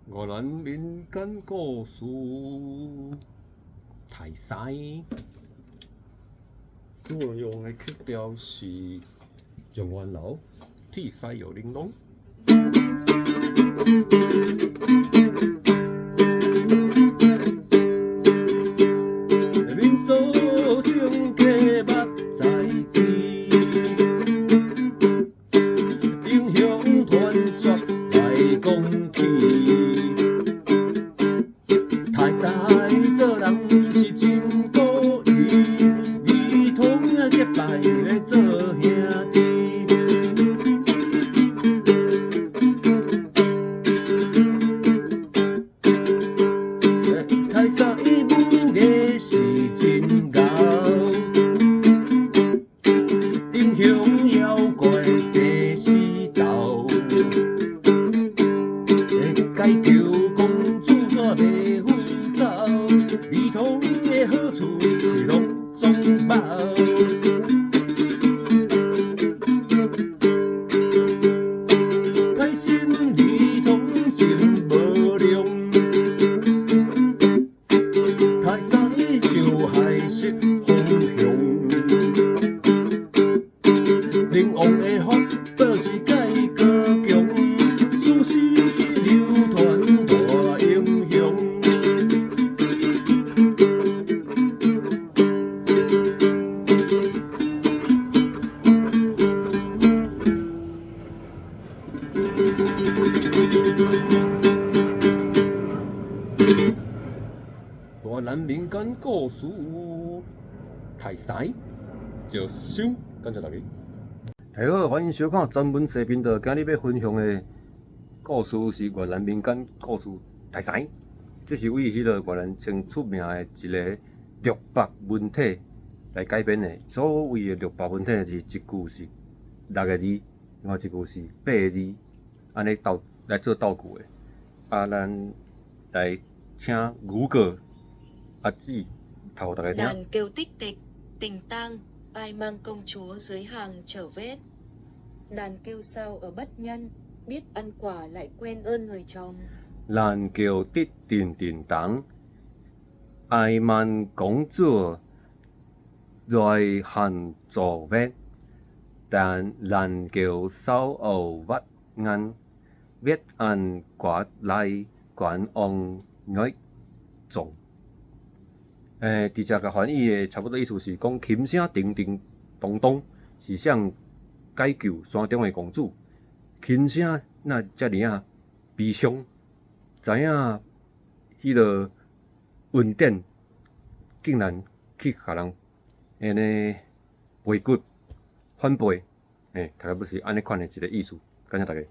越南民间故事台西，所用的曲调是状元楼，铁西有玲珑。民族性格目在记，英雄传说来讲起。台西做人是真故意，儿童结拜来做兄弟。台西武艺是真高，英雄妖怪生死斗，解救公主煞袂赴走，儿童的好处是拢总无。歹心儿童真无良，台西受害失方向。灵王的法宝是介高强，史诗流传大英雄。越南民间故事台西就收，感谢大家。大家好，欢迎收看专门视频道。今日要分享的故事是越南民间故事台西。这是为迄个越南最出名的一个六百文体来改编的。所谓的六百文体是一句是6个字，另外一句是8个字，安尼来做倒句的。咱来请牛哥阿姊头大家听。Đàn kêu tích tịch, tình tang, ai mang công chúa dưới hàng chở vết. Đàn kêu sao ở bất nhân, biết ăn quả lại quên ơn người chồng. Đàn kêu tích tiền tiền tang, ai mang công chúa dưới hàng chở vết. Đàn kêu sao ở bất nhân, biết ăn quả lại quên ơn người chồng。伫遮甲翻译的差不多意思是讲，琴声叮叮咚咚，是想解救山中的公主。琴声那遮尔啊悲伤，知影迄个恩典竟然去甲人安尼背骨反背，大概不是安尼款的一个意思。感谢大家。